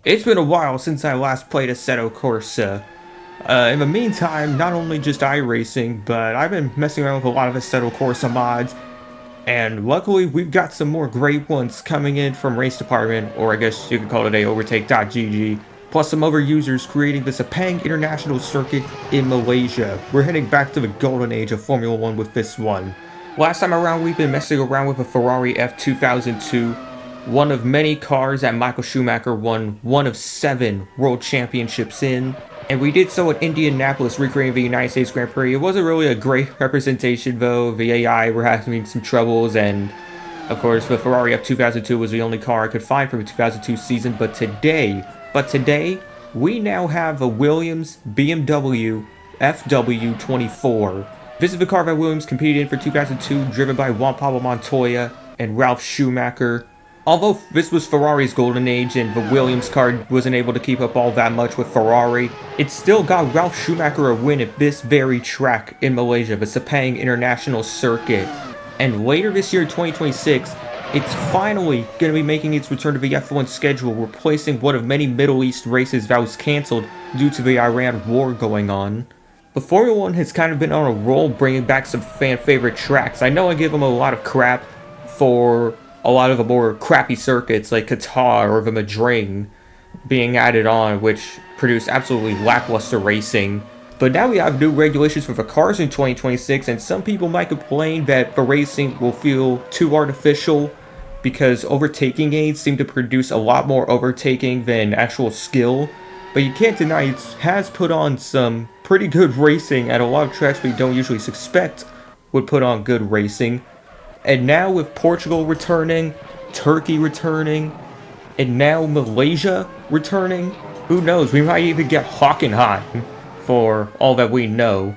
It's been a while since I last played Assetto Corsa. In the meantime, not only just iRacing, but I've been messing around with a lot of Assetto Corsa mods, and luckily we've got some more great ones coming in from Race Department, or I guess you could call it a OverTake.gg, plus some other users creating the Sepang International Circuit in Malaysia. We're heading back to the golden age of Formula 1 with this one. Last time around, we've been messing around with a Ferrari F2002, one of many cars that Michael Schumacher won one of 7 world championships in, and we did so at Indianapolis, recreating the United States Grand Prix. It wasn't really a great representation though. The AI were having some troubles, and of course the Ferrari F2002 was the only car I could find from the 2002 season. But today, we now have a Williams-BMW FW24. This is the car that Williams competed in for 2002, driven by Juan Pablo Montoya and Ralf Schumacher. Although this was Ferrari's golden age and the Williams car wasn't able to keep up all that much with Ferrari, it still got Ralf Schumacher a win at this very track in Malaysia, the Sepang International Circuit. And later this year, 2026, it's finally going to be making its return to the F1 schedule, replacing one of many Middle East races that was cancelled due to the Iran war going on. But Formula 1 has kind of been on a roll bringing back some fan-favorite tracks. I know I give them a lot of crap for a lot of the more crappy circuits like Qatar or the Madrid being added on, which produced absolutely lackluster racing. But now we have new regulations for the cars in 2026, and some people might complain that the racing will feel too artificial because overtaking aids seem to produce a lot more overtaking than actual skill. But you can't deny it has put on some pretty good racing at a lot of tracks we don't usually suspect would put on good racing. And now with Portugal returning, Turkey returning, and now Malaysia returning, who knows, we might even get Hockenheim for all that we know.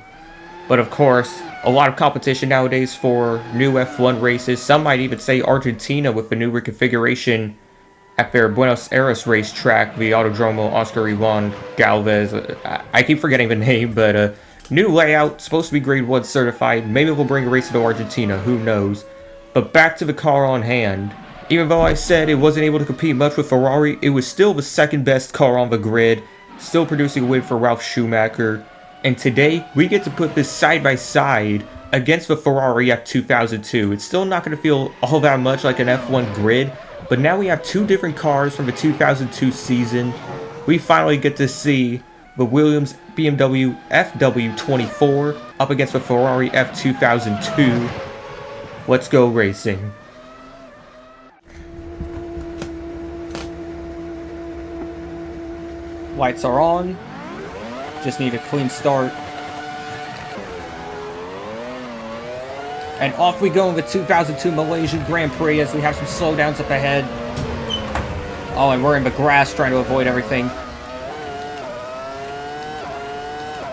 But of course, a lot of competition nowadays for new F1 races. Some might even say Argentina with the new reconfiguration at their Buenos Aires racetrack, the Autodromo Oscar Ivan Galvez. I keep forgetting the name, but new layout, supposed to be Grade 1 certified. Maybe we'll bring a race to Argentina, who knows. But back to the car on hand. Even though I said it wasn't able to compete much with Ferrari, it was still the second best car on the grid, still producing a win for Ralf Schumacher. And today, we get to put this side by side against the Ferrari F2002. It's still not going to feel all that much like an F1 grid, but now we have two different cars from the 2002 season. We finally get to see the Williams-BMW FW24 up against the Ferrari F2002. Let's go racing. Lights are on. Just need a clean start. And off we go in the 2002 Malaysian Grand Prix as we have some slowdowns up ahead. Oh, and we're in the grass trying to avoid everything.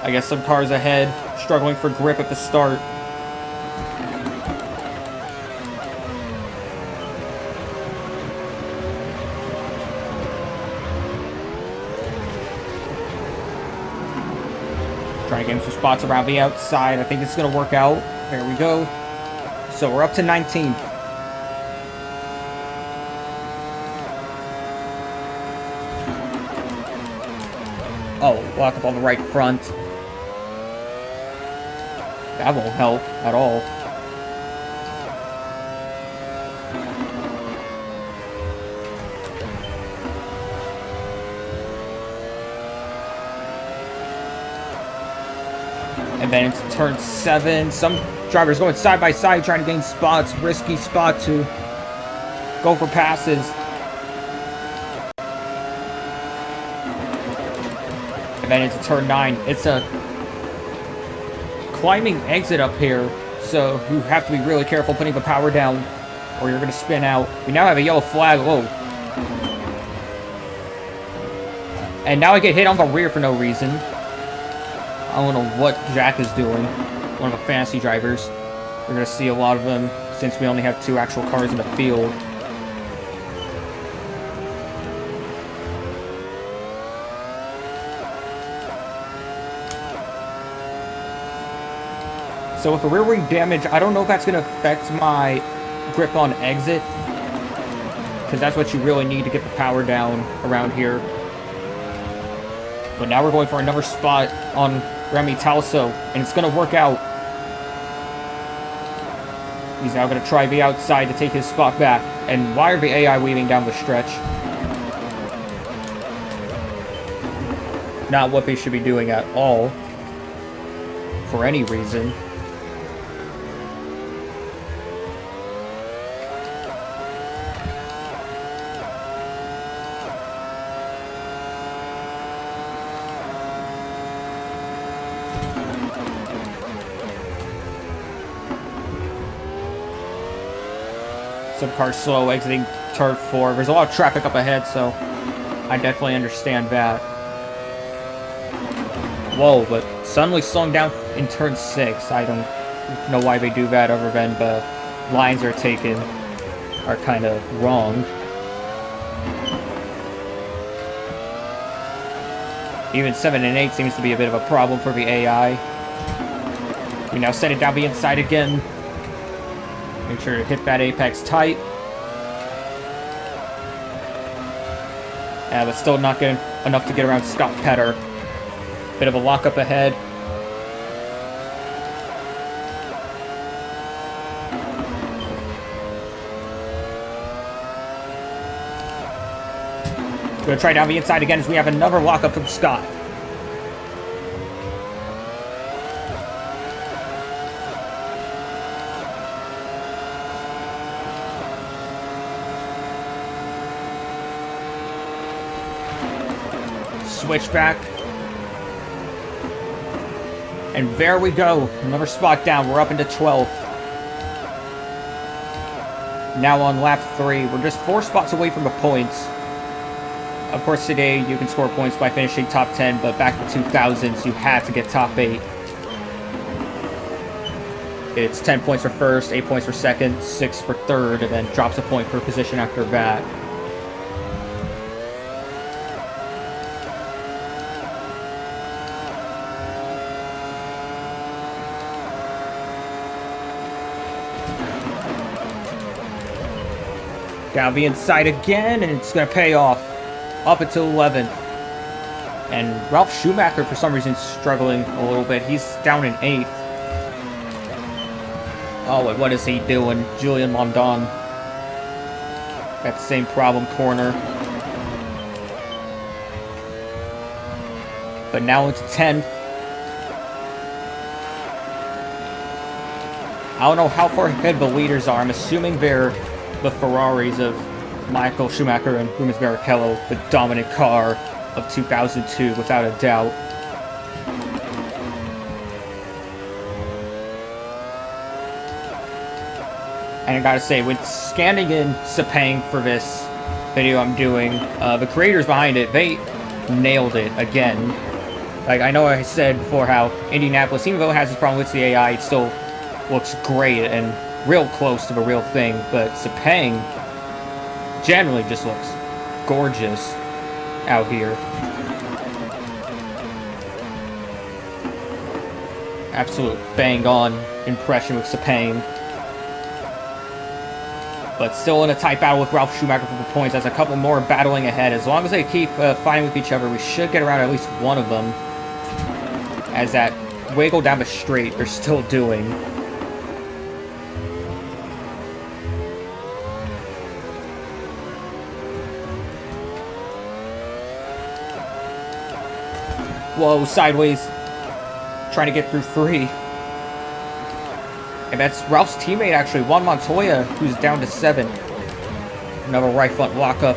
I guess some cars ahead, struggling for grip at the start. Trying to get some spots around the outside. I think it's going to work out. There we go. So we're up to 19th. Oh, lock up on the right front. That won't help at all. And then into turn 7, some drivers going side by side trying to gain spots, risky spot to go for passes. And then into turn 9, it's a climbing exit up here, so you have to be really careful putting the power down or you're going to spin out. We now have a yellow flag. Whoa. And now I get hit on the rear for no reason. I don't know what Jack is doing. One of the fantasy drivers. We're going to see a lot of them since we only have 2 actual cars in the field. So with the rear wing damage, I don't know if that's going to affect my grip on exit, because that's what you really need to get the power down around here. But now we're going for another spot on Remy Talso, and it's going to work out. He's now going to try the outside to take his spot back. And why are the AI weaving down the stretch? Not what they should be doing at all. For any reason. Some cars slow exiting turn 4. There's a lot of traffic up ahead, so I definitely understand that. Whoa, but suddenly slowing down in turn 6. I don't know why they do that other than the lines are taken are kind of wrong. Even 7 and 8 seems to be a bit of a problem for the AI. We now set it down the inside again. Make sure to hit that apex tight. But still not good enough to get around Scott Petter. Bit of a lock up ahead. Gonna try down the inside again as we have another lock up from Scott. Switchback. And there we go. Another spot down. We're up into 12th. Now on lap 3. We're just 4 spots away from the points. Of course, today you can score points by finishing top 10, but back in the 2000s, you had to get top 8. It's 10 points for first, 8 points for second, 6 for third, and then drops a point per position after that. Down the inside again, and it's going to pay off. Up until 11th. And Ralf Schumacher, for some reason, is struggling a little bit. He's down in 8th. Oh, and what is he doing? Julian Mondon. That same problem corner. But now into 10th. I don't know how far ahead the leaders are. I'm assuming they're the Ferraris of Michael Schumacher and Rubens Barrichello, the dominant car of 2002, without a doubt. And I gotta say, when scanning in Sepang for this video I'm doing, the creators behind it, they nailed it again. Like, I know I said before how Indianapolis, even though it has this problem with the AI, it still looks great and real close to the real thing, but Sepang generally just looks gorgeous out here. Absolute bang-on impression with Sepang. But still in a tight battle with Ralf Schumacher for the points. There's a couple more battling ahead. As long as they keep fighting with each other, we should get around at least one of them. As that wiggle down the straight they're still doing. Whoa, sideways. Trying to get through 3. And that's Ralph's teammate, actually, Juan Montoya, who's down to 7. Another right front lockup.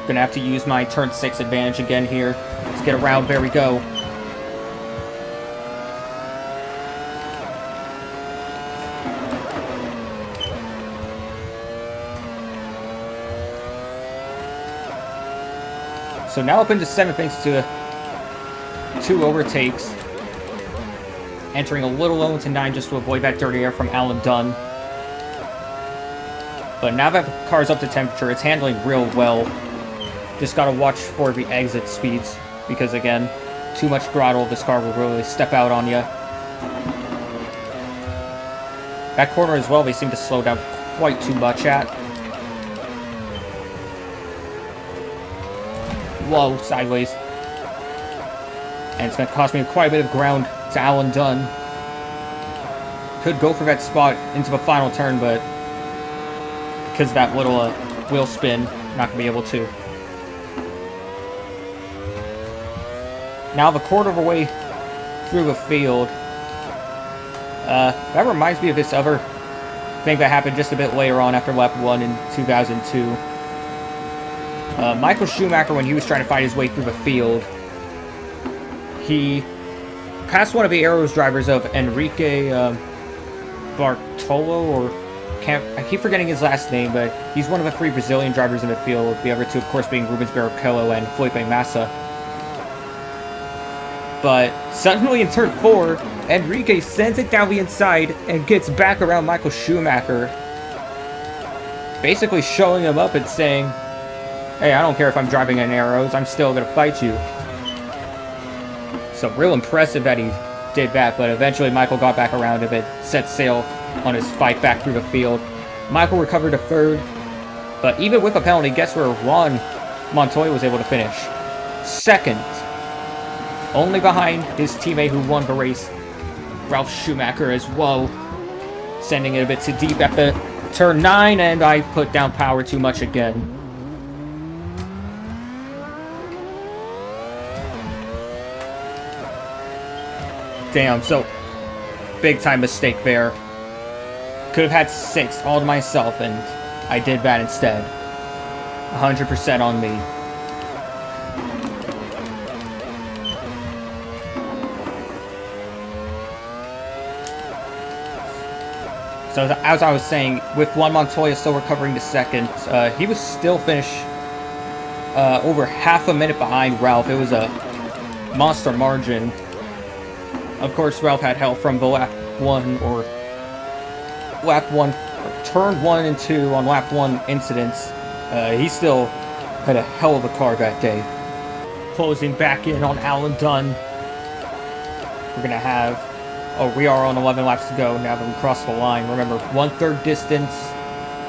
Gonna have to use my turn 6 advantage again here. Let's get around. There we go. So now up into 7th thanks to 2 overtakes. Entering a little low into 9 just to avoid that dirty air from Alan Dunn. But now that the car's up to temperature, it's handling real well. Just gotta watch for the exit speeds, because again, too much throttle, this car will really step out on you. That corner as well, they seem to slow down quite too much at. Whoa, sideways. And it's going to cost me quite a bit of ground to Alan Dunn. Could go for that spot into the final turn, but because of that little wheel spin, not going to be able to. Now the quarter of a way through the field. That reminds me of this other thing that happened just a bit later on after lap 1 in 2002. Michael Schumacher, when he was trying to fight his way through the field, he passed one of the Arrows drivers of Enrique Bartolo, or I keep forgetting his last name, but he's one of the 3 Brazilian drivers in the field, the other 2 of course being Rubens Barrichello and Felipe Massa. But suddenly in turn 4, Enrique sends it down the inside and gets back around Michael Schumacher, basically showing him up and saying, hey, I don't care if I'm driving in Arrows, I'm still going to fight you. So real impressive that he did that, but eventually Michael got back around him and set sail on his fight back through the field. Michael recovered to 3rd, but even with a penalty, guess where Juan Montoya was able to finish? 2nd. Only behind his teammate who won the race, Ralf Schumacher, as well. Sending it a bit too deep at the turn 9, and I put down power too much again. Damn, so big time mistake there. Could have had 6 all to myself, and I did that instead. 100% on me. So as I was saying, with Juan Montoya still recovering to 2nd, he was still finished over half a minute behind Ralf. It was a monster margin. Of course, Ralf had help from the turn 1 and 2 on lap 1 incidents. He still had a hell of a car that day. Closing back in on Alan Dunn. We're going to have... Oh, we are on 11 laps to go now that we crossed the line. Remember, 1/3 distance.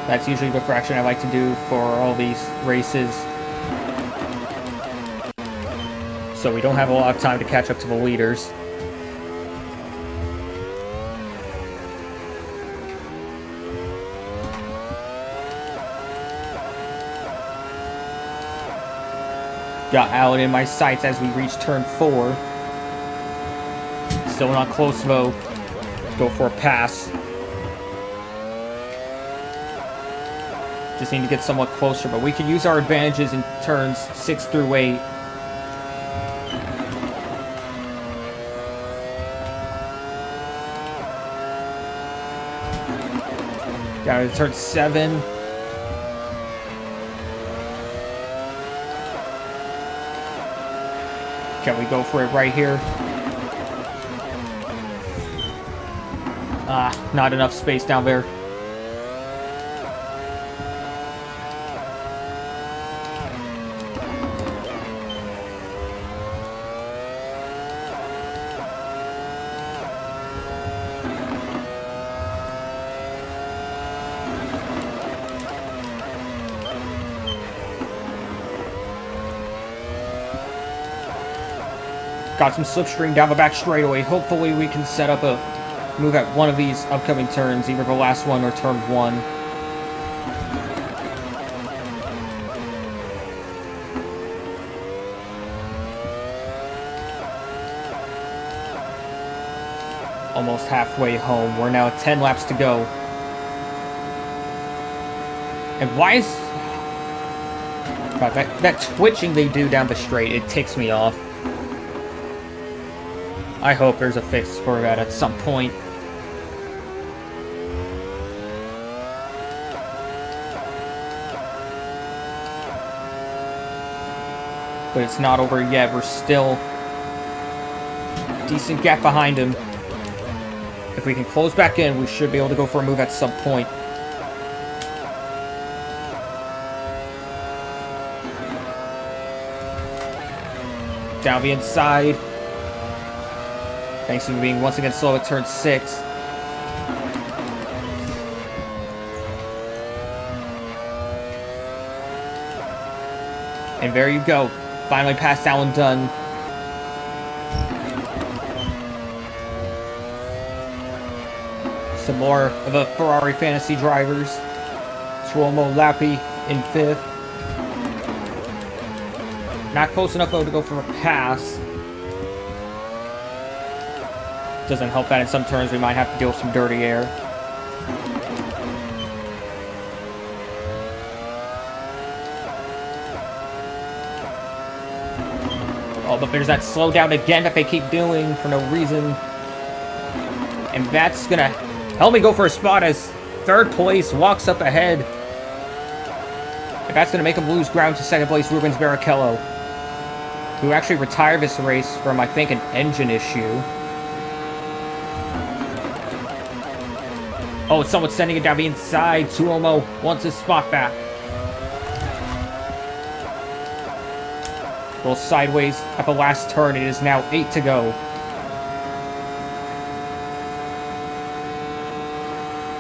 That's usually the fraction I like to do for all these races. So we don't have a lot of time to catch up to the leaders. Got Alan in my sights as we reach turn 4. Still not close though. Let's go for a pass. Just need to get somewhat closer, but we can use our advantages in turns 6 through 8. Down to turn 7. Can we go for it right here? Not enough space down there. Got some slipstream down the back straightaway. Hopefully we can set up a move at one of these upcoming turns, either the last one or turn 1. Almost halfway home. We're now at 10 laps to go. And why is... God, that twitching they do down the straight, it ticks me off. I hope there's a fix for that at some point. But it's not over yet. We're still decent gap behind him. If we can close back in, we should be able to go for a move at some point. Down the inside. Thanks to being once again slow at turn 6. And there you go. Finally passed Alan Dunn. Some more of the Ferrari fantasy drivers. Tuomo Lappi in 5th. Not close enough though to go for a pass. Doesn't help that in some turns we might have to deal with some dirty air. Oh, but there's that slowdown again that they keep doing for no reason. And that's gonna help me go for a spot as 3rd place walks up ahead. And that's gonna make him lose ground to 2nd place Rubens Barrichello, who actually retired this race from, I think, an engine issue. Oh, someone's sending it down the inside. Tuomo wants his spot back. Goes sideways at the last turn. It is now 8 to go.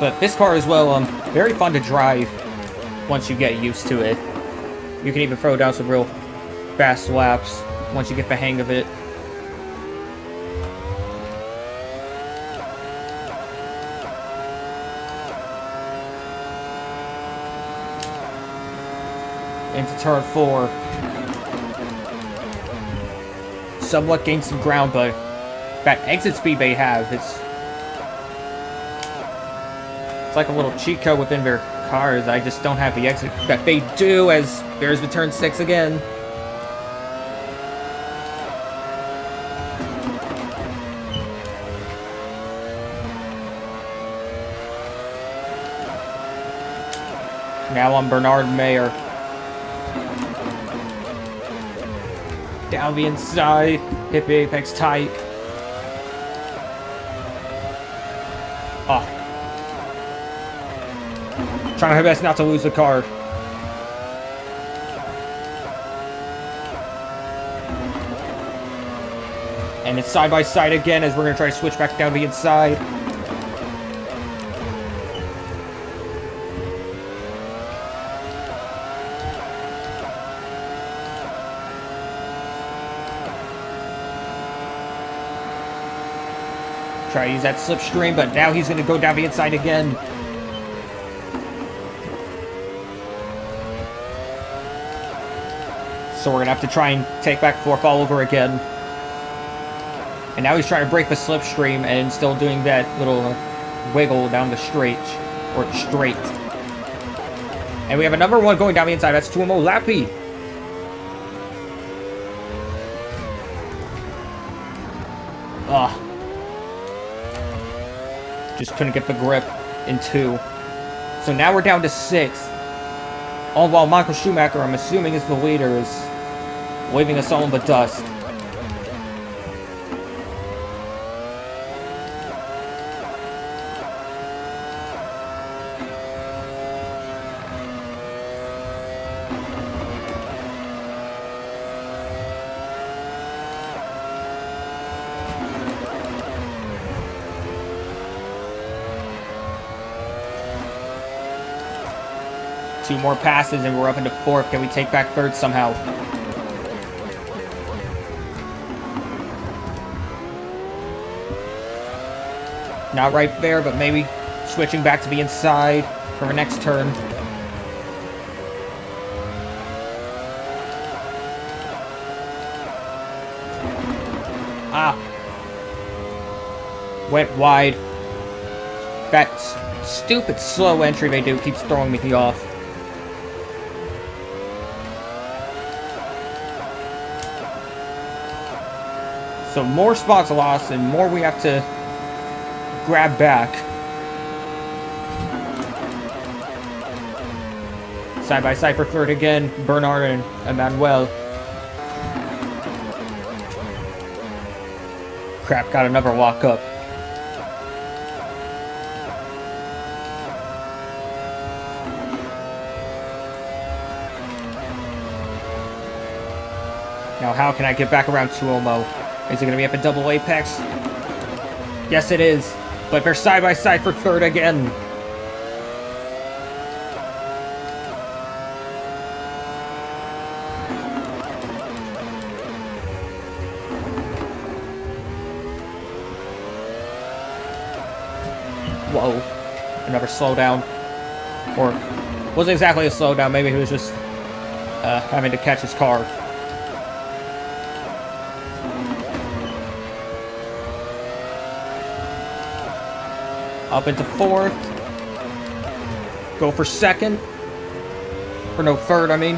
But this car as well, very fun to drive once you get used to it. You can even throw down some real fast laps once you get the hang of it. Into turn 4. Somewhat gained some ground, but that exit speed they have, it's like a little cheat code within their cars. I just don't have the exit that they do, as there's the turn 6 again. Now on Bernard Mayer. Down the inside, hit the apex tight. Oh. Trying my best not to lose the car. And it's side by side again as we're going to try to switch back down the inside. Try to use that slipstream, but now he's going to go down the inside again. So we're going to have to try and take back 4th all over again. And now he's trying to break the slipstream and still doing that little wiggle down the straight. Or straight. And we have another one going down the inside. That's Tuomo Lappi. Ugh. Just couldn't get the grip in 2. So now we're down to 6th. All while Michael Schumacher, I'm assuming is the leader, is waving us all in the dust. Two more passes and we're up into 4th. Can we take back 3rd somehow? Not right there, but maybe switching back to the inside for the next turn. Ah. Went wide. That stupid slow entry they do keeps throwing me off. So more spots lost and more we have to grab back. Side by side for 3rd again, Bernard and Emmanuel. Crap, got another walk up. Now how can I get back around Tuomo? Is it going to be up a double apex? Yes, it is. But they're side by side for 3rd again. Whoa. Another slowdown. Or, wasn't exactly a slowdown. Maybe he was just having to catch his car. Up into fourth. Go for second. Or no, third, I mean.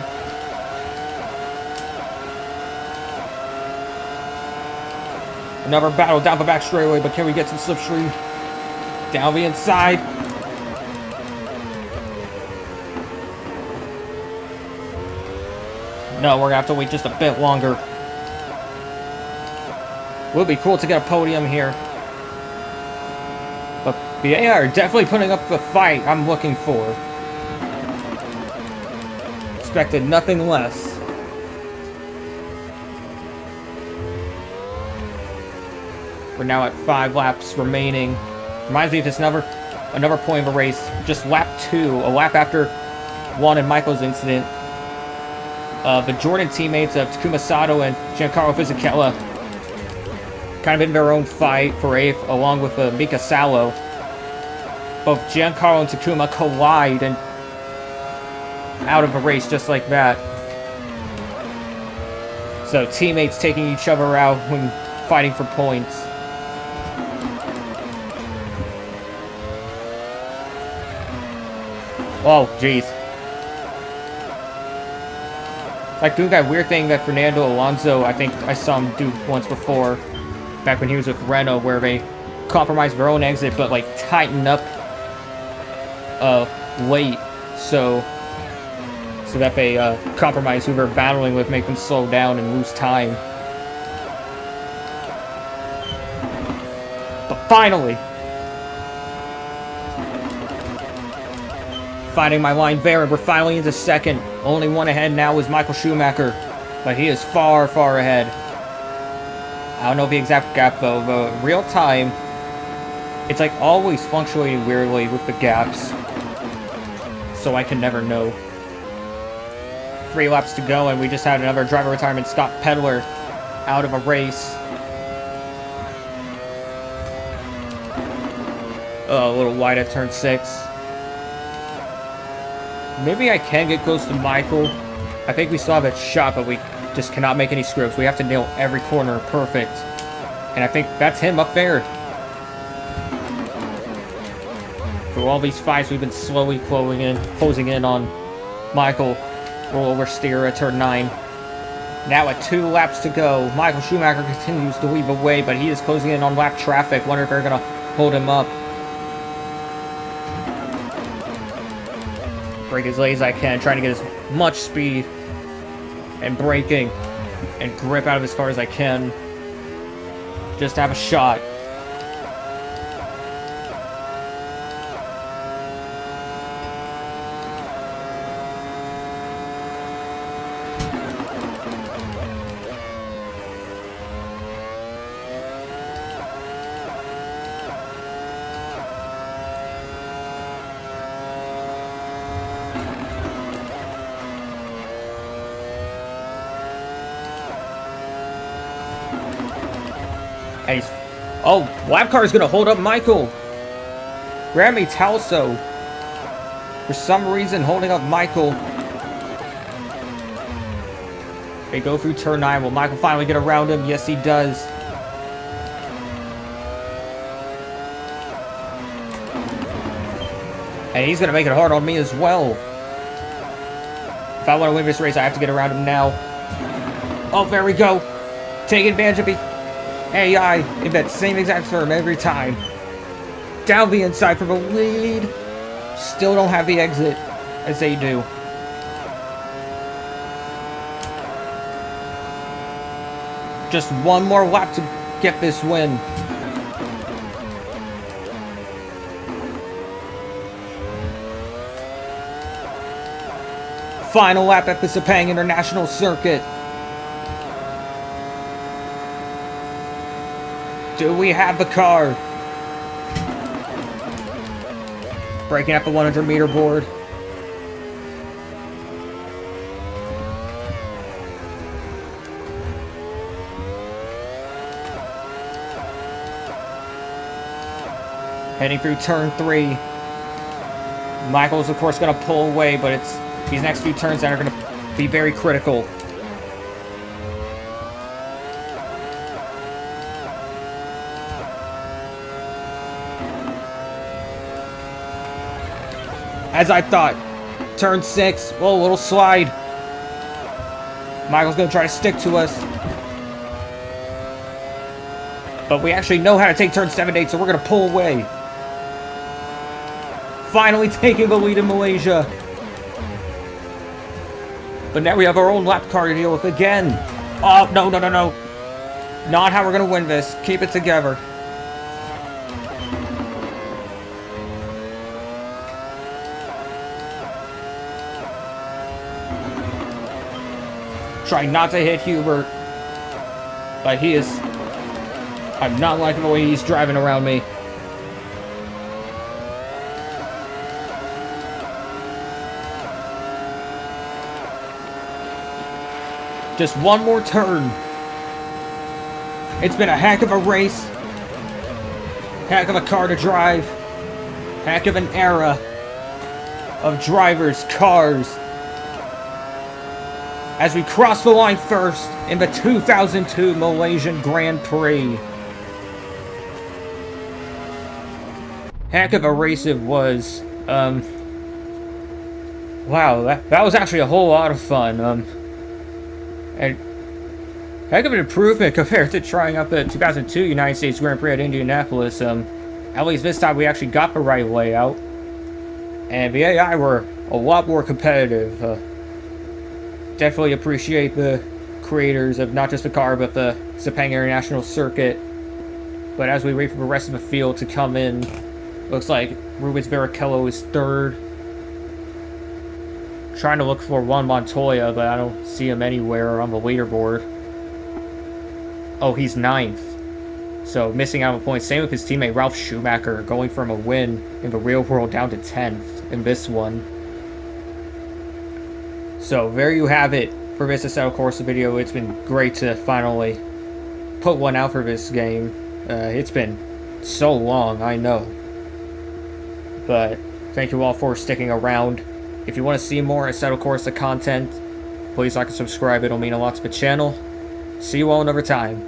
Another battle down the back straightaway, but can we get some slipstream? Down the inside. No, we're gonna have to wait just a bit longer. Would be cool to get a podium here. But BA are definitely putting up the fight I'm looking for. Expected nothing less. We're now at 5 laps remaining. Reminds me of this another point of a race. Just lap 2, a lap after 1 in Michael's incident. The Jordan teammates of Takuma Sato and Giancarlo Fisichella kind of in their own fight for 8th, along with Mika Salo. Both Giancarlo and Takuma collide and out of a race just like that. So teammates taking each other out when fighting for points. Oh, jeez. Like doing that weird thing that Fernando Alonso, I think I saw him do once before, back when he was with Renault, where they compromised their own exit, but like tighten up late, so that they compromise who they're battling with, make them slow down and lose time. But finally! Finding my line there, and we're finally into second. Only one ahead now is Michael Schumacher, but he is far, far ahead. I don't know the exact gap though, but real time, it's like always fluctuating weirdly with the gaps, so I can never know. 3 laps to go, and we just had another driver retirement, Scott Pedler, out of a race. A little wide at turn 6. Maybe I can get close to Michael. I think we still have a shot, but we just cannot make any screws. We have to nail every corner perfect. And I think that's him up there. Through all these fights, we've been slowly closing in on Michael. Roll over steer at turn 9. Now at 2 laps to go. Michael Schumacher continues to lead the way, but he is closing in on lap traffic. Wonder if they're going to hold him up. Brake as late as I can, trying to get as much speed and braking and grip out of his car as I can, just to have a shot. And he's... Oh, lap car is going to hold up Michael. Rami Talso, for some reason, holding up Michael. They go through turn 9. Will Michael finally get around him? Yes, he does. And he's going to make it hard on me as well. If I want to win this race, I have to get around him now. Oh, there we go. Taking advantage of the AI in that same exact term every time. Down the inside for the lead. Still don't have the exit as they do. Just one more lap to get this win. Final lap at the Sepang International Circuit. Do we have the car? Breaking up the 100-meter board. Heading through turn 3. Michael's, of course, going to pull away, but it's these next few turns that are going to be very critical. As I thought. Turn 6. Whoa, a little slide. Michael's going to try to stick to us. But we actually know how to take turn 7 8, so we're going to pull away. Finally taking the lead in Malaysia. But now we have our own lap car to deal with again. Oh, no, no, no, no. Not how we're going to win this. Keep it together. Trying not to hit Hubert. But he is... I'm not liking the way he's driving around me. Just one more turn. It's been a heck of a race. Heck of a car to drive. Heck of an era of drivers, cars. As we cross the line first in the 2002 Malaysian Grand Prix. Heck of a race it was. Wow, that was actually a whole lot of fun. And heck of an improvement compared to trying out the 2002 United States Grand Prix at Indianapolis. At least this time we actually got the right layout. And the AI were a lot more competitive. Definitely appreciate the creators of not just the car, but the Sepang International Circuit. But as we wait for the rest of the field to come in, looks like Rubens Barrichello is third. Trying to look for Juan Montoya, but I don't see him anywhere on the leaderboard. Oh, he's 9th. So missing out on points. Same with his teammate Ralf Schumacher, going from a win in the real world down to 10th in this one. So there you have it for this Assetto Corsa video. It's been great to finally put one out for this game. It's been so long, I know. But thank you all for sticking around. If you want to see more Assetto Corsa content, please like and subscribe. It'll mean a lot to the channel. See you all another time.